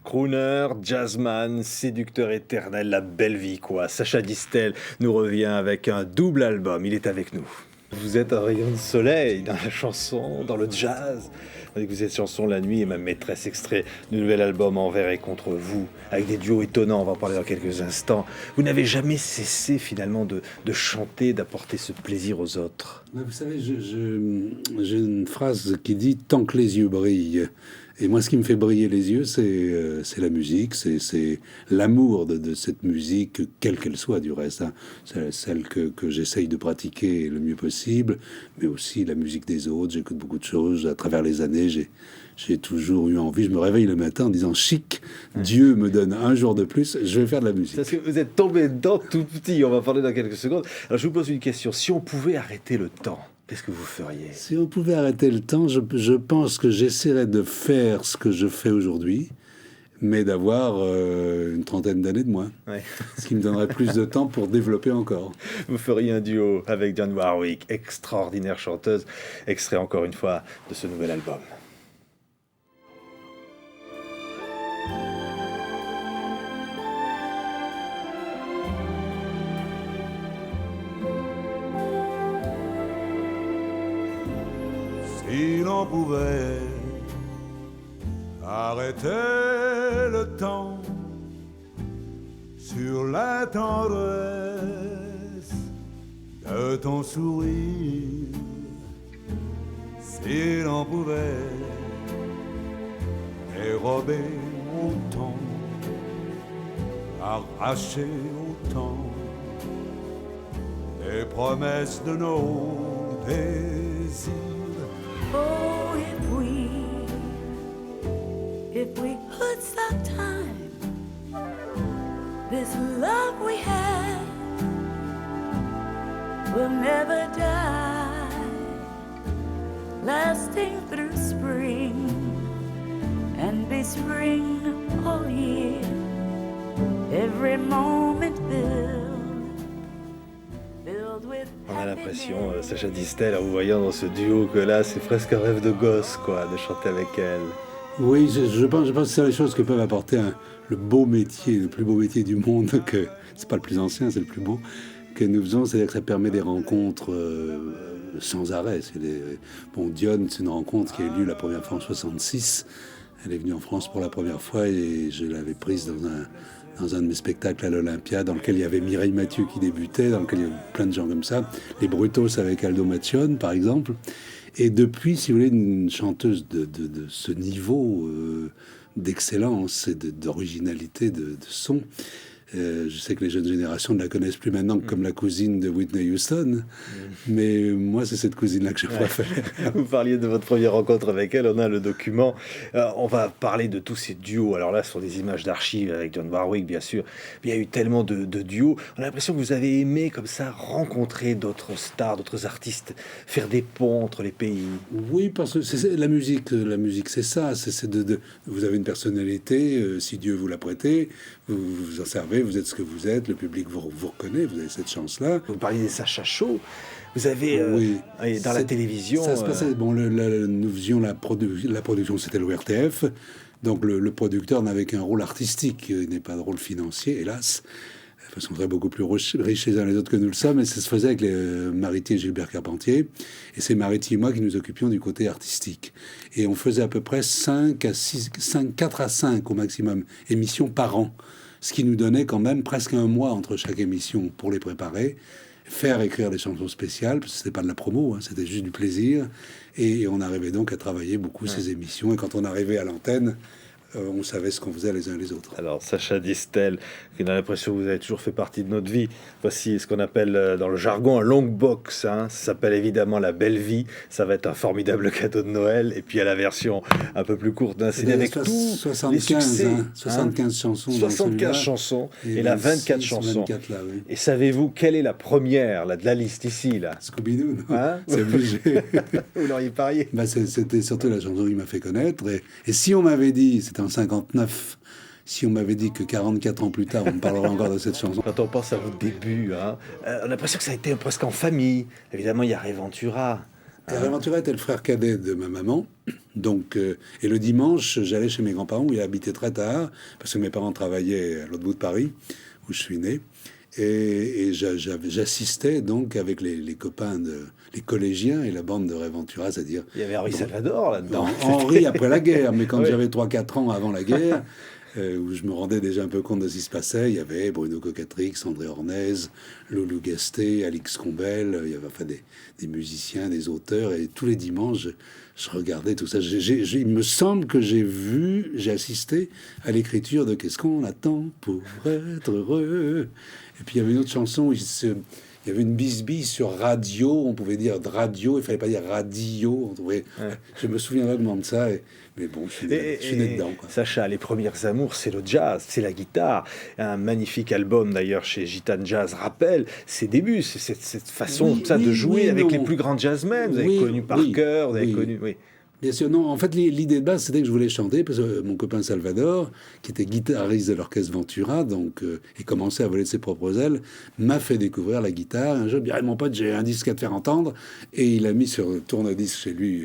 Crooner, jazzman, séducteur éternel, la belle vie quoi. Sacha Distel nous revient avec un double album, il est avec nous. Vous êtes un rayon de soleil dans la chanson, dans le jazz. Avec cette chanson La Nuit et ma maîtresse, extrait du nouvel album Envers et contre vous, avec des duos étonnants, on va en parler dans quelques instants. Vous n'avez jamais cessé finalement de chanter, d'apporter ce plaisir aux autres. Vous savez, j'ai une phrase qui dit « tant que les yeux brillent ». Et moi, ce qui me fait briller les yeux, c'est la musique, c'est l'amour de cette musique, quelle qu'elle soit du reste, hein. Celle que j'essaye de pratiquer le mieux possible, mais aussi la musique des autres. J'écoute beaucoup de choses. À travers les années, j'ai toujours eu envie. Je me réveille le matin en disant « chic, Dieu me donne un jour de plus, je vais faire de la musique ». Parce que vous êtes tombé dedans tout petit, on va parler dans quelques secondes. Alors je vous pose une question, si on pouvait arrêter le temps, qu'est-ce que vous feriez? Si on pouvait arrêter le temps, je pense que j'essaierais de faire ce que je fais aujourd'hui, mais d'avoir une trentaine d'années de moins. Ouais. Ce qui me donnerait plus de temps pour développer encore. Vous feriez un duo avec Dionne Warwick, extraordinaire chanteuse, extrait encore une fois de ce nouvel album. Si l'on pouvait arrêter le temps sur la tendresse de ton sourire, si l'on pouvait dérober autant, arracher autant les promesses de nos désirs. Oh, if we could stop time, this love we have will never die, lasting through spring and be spring all year, every moment filled with On a l'impression, Sacha Distel, en vous voyant dans ce duo, que là, c'est presque un rêve de gosse, quoi, de chanter avec elle. Oui, je pense que c'est les choses que peuvent apporter le beau métier, le plus beau métier du monde, que c'est pas le plus ancien, c'est le plus beau, que nous faisons, c'est-à-dire que ça permet des rencontres sans arrêt. Bon, Dionne, c'est une rencontre qui a eu lieu la première fois en 66. Elle est venue en France pour la première fois et je l'avais prise dans un de mes spectacles à l'Olympia, dans lequel il y avait Mireille Mathieu qui débutait, dans lequel il y avait plein de gens comme ça. Les Brutos avec Aldo Macione, par exemple. Et depuis, si vous voulez, une chanteuse de ce niveau d'excellence et d'originalité de son, je sais que les jeunes générations ne la connaissent plus maintenant que comme la cousine de Whitney Houston, mais moi, c'est cette cousine-là que je préfère. Vous parliez de votre première rencontre avec elle, on a le document. On va parler de tous ces duos. Alors là, ce sont des images d'archives avec Dionne Warwick, bien sûr. Mais il y a eu tellement de duos. On a l'impression que vous avez aimé, comme ça, rencontrer d'autres stars, d'autres artistes, faire des ponts entre les pays. Oui, parce que c'est la musique, c'est ça. Vous avez une personnalité, si Dieu vous l'a prêtée, vous vous en servez, vous êtes ce que vous êtes, le public vous reconnaît, vous avez cette chance-là. Vous parliez des Sacha Show. Vous avez, oui, dans la télévision... Ça se passait, bon, nous faisions la production, c'était l'ORTF, donc le producteur n'avait qu'un rôle artistique, il n'est pas de rôle financier, hélas. De façon très beaucoup plus riches les uns les autres que nous le sommes, et ça se faisait avec Mariti et Gilbert Carpentier, et c'est Mariti et moi qui nous occupions du côté artistique. Et on faisait à peu près 4 à 5 au maximum émissions par an, ce qui nous donnait quand même presque un mois entre chaque émission pour les préparer, faire écrire des chansons spéciales, parce que c'était pas de la promo, hein, c'était juste du plaisir, et on arrivait donc à travailler beaucoup ces émissions, et quand on arrivait à l'antenne, on savait ce qu'on faisait les uns les autres. Alors, Sacha Distel, qui a l'impression que vous avez toujours fait partie de notre vie. Voici ce qu'on appelle dans le jargon un long box. Hein. Ça s'appelle évidemment La Belle Vie. Ça va être un formidable cadeau de Noël. Et puis, il y a la version un peu plus courte d'un CD avec tous les succès. 75 chansons. 75 chansons. Et là, 24 chansons. 24 là, oui. Et savez-vous quelle est la première là, de la liste ici là? Scooby-Doo, hein? C'est obligé. Vous l'auriez parié. C'était surtout la chanson qui m'a fait connaître. Et si on m'avait dit, c'était en 59, si on m'avait dit que 44 ans plus tard, on me parlerait encore de cette chanson. Quand on pense à vos débuts, hein, on a l'impression que ça a été presque en famille. Évidemment, il y a Ray Ventura. Hervé Ventura était le frère cadet de ma maman. Donc, et le dimanche, j'allais chez mes grands-parents où il habitait très tard, parce que mes parents travaillaient à l'autre bout de Paris, où je suis né. Et j'assistais donc avec les copains, les collégiens et la bande de Hervé Ventura, c'est-à-dire... Il y avait Henri Salvador là-dedans. Henri après la guerre, mais quand Oui. j'avais 3-4 ans avant la guerre, où je me rendais déjà un peu compte de ce qui se passait, il y avait Bruno Cocatrix, André Ornez, Loulou Gasté, Alix Combel, il y avait enfin des musiciens, des auteurs, et tous les dimanches, je regardais tout ça. Il me semble que j'ai assisté à l'écriture de Qu'est-ce qu'on attend pour être heureux. Et puis il y avait une autre chanson, il y avait une bisbille sur radio, on pouvait dire radio, il fallait pas dire radio. Je me souviens vaguement de ça, mais bon, je suis né dedans, quoi. Sacha, les premières amours, c'est le jazz, c'est la guitare. Un magnifique album d'ailleurs chez Gitane Jazz rappelle ses débuts, c'est cette façon de jouer avec les plus grands jazzmen. Vous avez connu Parker, vous avez connu... Oui. Bien sûr, non. En fait, l'idée de base, c'était que je voulais chanter, parce que mon copain Salvador, qui était guitariste de l'orchestre Ventura, donc, et commençait à voler de ses propres ailes, m'a fait découvrir la guitare. Un jour, il dit, mon pote, j'ai un disque à te faire entendre. Et il a mis sur le tourne-disque chez lui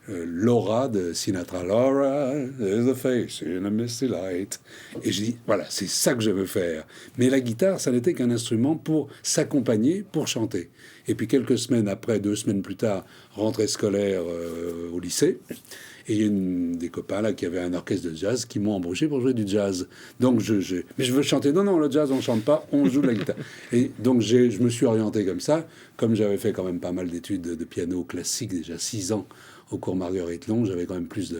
Laura de Sinatra. Laura, there's a face in a misty light. Et je dis, voilà, c'est ça que je veux faire. Mais la guitare, ça n'était qu'un instrument pour s'accompagner, pour chanter. Et puis quelques semaines après, 2 semaines plus tard, rentrée scolaire au lycée. Et il y a des copains là qui avaient un orchestre de jazz qui m'ont embauché pour jouer du jazz. Donc mais je veux chanter. Non, le jazz on chante pas, on joue de la guitare. Et donc je me suis orienté comme ça. Comme j'avais fait quand même pas mal d'études de piano classique, déjà 6 ans au cours Marguerite Long, j'avais quand même plus de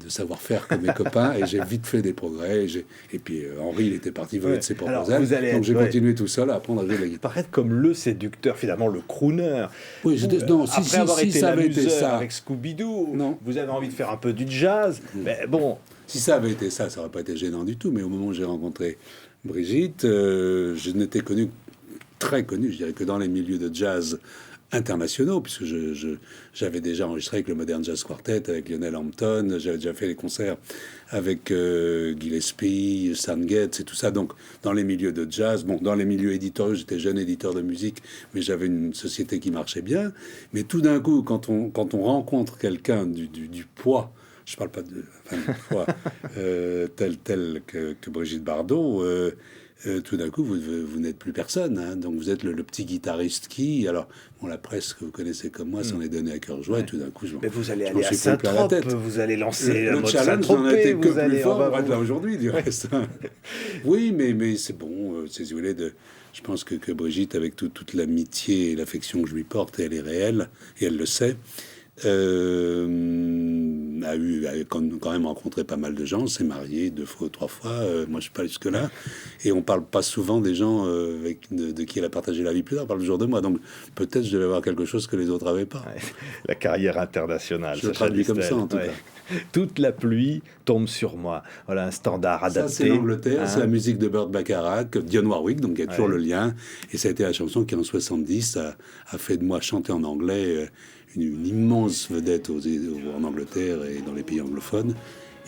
savoir-faire que mes copains, et j'ai vite fait des progrès. Et puis Henri, il était parti voler de ses propres ailes. Donc j'ai continué tout seul à apprendre à jouer de la guitare. Paraître comme le séducteur, finalement, le crooner. Oui, Après avoir été ça avait l'amuseur été ça. avec Scooby-Doo, Non. vous avez envie de faire un peu du jazz. Mais bon, Si ça avait été ça, ça n'aurait pas été gênant du tout. Mais au moment où j'ai rencontré Brigitte, je n'étais très connu, je dirais, que dans les milieux de jazz internationaux, puisque j'avais déjà enregistré avec le Modern Jazz Quartet, avec Lionel Hampton, j'avais déjà fait les concerts avec Gillespie, Stan Getz et tout ça. Donc, dans les milieux de jazz, dans les milieux éditoriaux, j'étais jeune éditeur de musique, mais j'avais une société qui marchait bien. Mais tout d'un coup, quand on rencontre quelqu'un du poids, je parle pas du poids, tel que Brigitte Bardot, tout d'un coup, vous n'êtes plus personne. Hein. Donc, vous êtes le petit guitariste qui... Alors, la presse que vous connaissez comme moi s'en est donné à cœur joie. Et tout d'un coup, mais vous allez aller à Saint-Tropez, vous allez lancer le mode challenge n'en a été que plus fort. On va être là aujourd'hui, du reste. Oui, mais c'est bon. Si vous voulez, je pense que Brigitte, avec toute l'amitié et l'affection que je lui porte, et elle est réelle, et elle le sait, a quand même rencontré pas mal de gens, s'est marié 2 fois ou 3 fois. Moi, je suis pas jusque-là. Et on parle pas souvent des gens de qui elle a partagé la vie plus tard. On parle toujours de moi. Donc, peut-être je devais avoir quelque chose que les autres avaient pas. Ouais. La carrière internationale. Je le traduis comme ça, en tout cas. Toute la pluie tombe sur moi. Voilà un standard adapté. Ça, c'est l'Angleterre, c'est la musique de Burt Bacharach, Dionne Warwick, donc il y a toujours le lien. Et ça a été la chanson qui, en 70, a fait de moi chanter en anglais une immense vedette en Angleterre et dans les pays anglophones.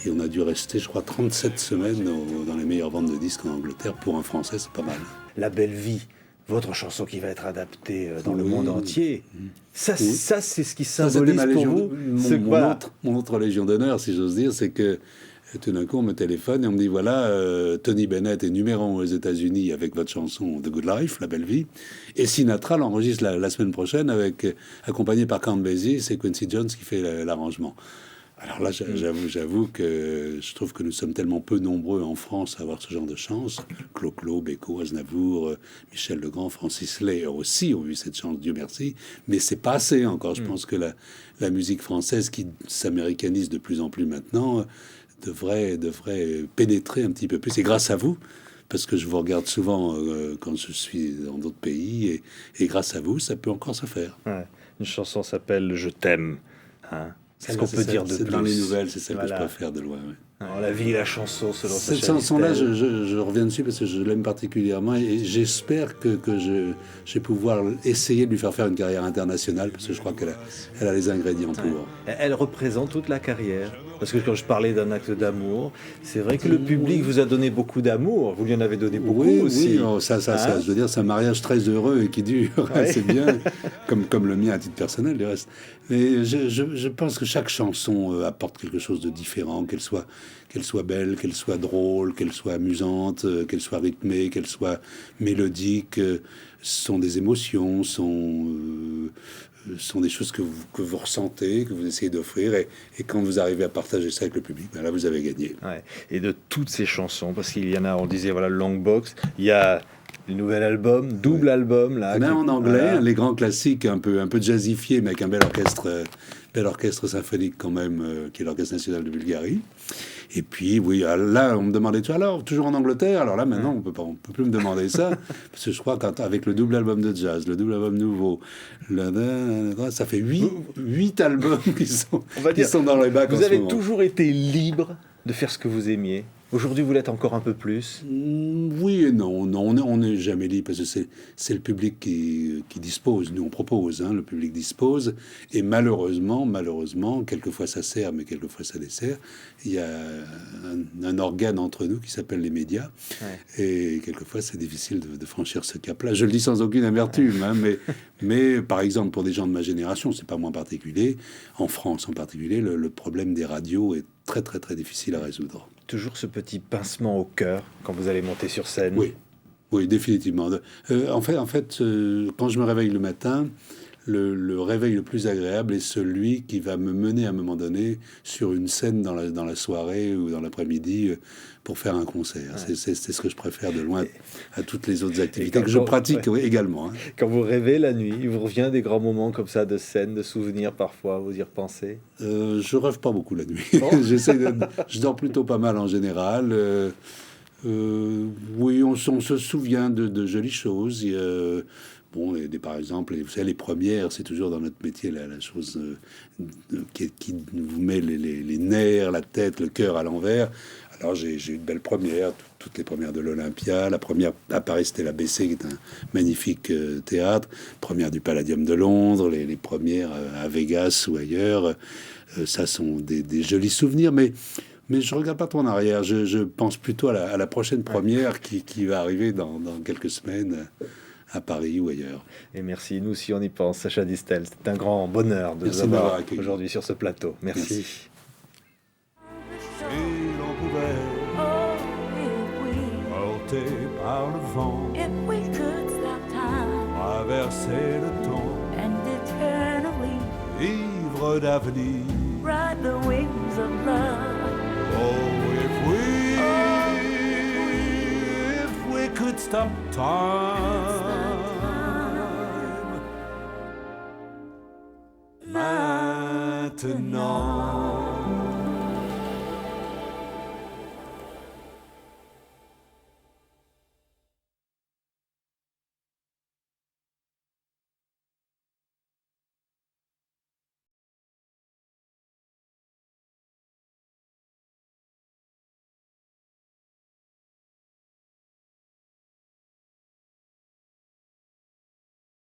Et on a dû rester, je crois, 37 semaines dans les meilleures ventes de disques en Angleterre. Pour un Français, c'est pas mal. La belle vie, votre chanson qui va être adaptée dans le monde entier. Ça, c'est ce qui symbolise pour vous. Mon autre légion d'honneur, si j'ose dire, c'est que tout d'un coup, on me téléphone et on me dit, voilà, Tony Bennett est numéro 1 aux États-Unis avec votre chanson The Good Life, La Belle Vie, et Sinatra l'enregistre la semaine prochaine accompagné par Count Basie, c'est Quincy Jones qui fait l'arrangement. Alors là, j'avoue que je trouve que nous sommes tellement peu nombreux en France à avoir ce genre de chance. Clo-Clo, Beko, Aznavour, Michel Legrand, Francis Lay aussi ont eu cette chance, Dieu merci. Mais c'est pas assez encore. Je pense que la musique française, qui s'américanise de plus en plus maintenant, devrait pénétrer un petit peu plus. Et grâce à vous, parce que je vous regarde souvent quand je suis dans d'autres pays, et grâce à vous, ça peut encore se faire. Ouais. Une chanson s'appelle « Je t'aime ». Hein. C'est ce qu'on peut dire de plus. C'est dans les nouvelles, c'est celle que je préfère de loin. Ouais. Alors, la vie et la chanson, selon Cette Sacha chanson-là, Distel. je reviens dessus parce que je l'aime particulièrement et j'espère que je vais pouvoir essayer de lui faire une carrière internationale parce que je crois elle a les ingrédients pour. Elle représente toute la carrière. Parce que quand je parlais d'un acte d'amour, c'est vrai que le public vous a donné beaucoup d'amour. Vous lui en avez donné beaucoup Oui, aussi. oui, oh, ça, je veux dire, c'est un mariage très heureux et qui dure. Ouais. C'est bien, comme le mien à titre personnel, du reste. Mais je pense que chaque chanson apporte quelque chose de différent, qu'elle soit belle, qu'elle soit drôle, qu'elle soit amusante, qu'elle soit rythmée, qu'elle soit mélodique. Sont des émotions, sont des choses que vous ressentez, que vous essayez d'offrir. Et quand vous arrivez à partager ça avec le public, ben là, vous avez gagné. Ouais. Et de toutes ces chansons, parce qu'il y en a, on disait, voilà, le Long Box, il y a le nouvel album, double album. Là, Même en anglais, voilà. les grands classiques, un peu jazzifiés, mais avec un bel orchestre symphonique quand même, qui est l'Orchestre National de Bulgarie. Et puis, oui, là, on me demandait, alors, toujours en Angleterre? Alors là, maintenant, on peut plus me demander ça, parce que je crois qu'avec le double album de jazz, le double album nouveau, ça fait 8 albums On va qui dire, sont dans les bacs en vous ce avez moment. toujours été libre de faire ce que vous aimiez. Aujourd'hui, vous l'êtes encore un peu plus. Oui et non. On n'est jamais libre parce que c'est le public qui dispose. Nous, on propose, le public dispose. Et malheureusement, quelquefois ça sert, mais quelquefois ça dessert. Il y a un organe entre nous qui s'appelle les médias. Ouais. Et quelquefois, c'est difficile de franchir ce cap-là. Je le dis sans aucune amertume, mais par exemple, pour des gens de ma génération, c'est pas moins particulier. En France en particulier, le problème des radios est très, très, très difficile à résoudre. Toujours ce petit pincement au cœur quand vous allez monter sur scène. Oui, définitivement. En fait, quand je me réveille le matin, le réveil le plus agréable est celui qui va me mener à un moment donné sur une scène dans la soirée ou dans l'après-midi pour faire un concert. Ouais. C'est ce que je préfère de loin à toutes les autres activités que je pratique également. Quand vous rêvez la nuit, il vous revient des grands moments comme ça de scène, de souvenirs parfois, vous y repensez? Je rêve pas beaucoup la nuit. Bon. Je dors plutôt pas mal en général. Oui, on se souvient de jolies choses. Par exemple, vous savez, les premières, c'est toujours dans notre métier la chose qui vous met les nerfs, la tête, le cœur à l'envers. Alors, j'ai eu de belles premières, toutes les premières de l'Olympia. La première à Paris, c'était l'ABC, qui est un magnifique théâtre. Première du Palladium de Londres, les premières à Vegas ou ailleurs. Ça sont des jolis souvenirs, mais je ne regarde pas trop en arrière. Je pense plutôt à la prochaine première qui va arriver dans quelques semaines à Paris ou ailleurs. Et merci, nous aussi on y pense. Sacha Distel, c'est un grand bonheur de vous avoir aujourd'hui sur ce plateau. Merci. Si l'on pouvait porter par le vent, If we could stop time traverser le temps, and eternally vivre d'avenir. ride the wings of love. Oh, if we could stop time. Maintenant.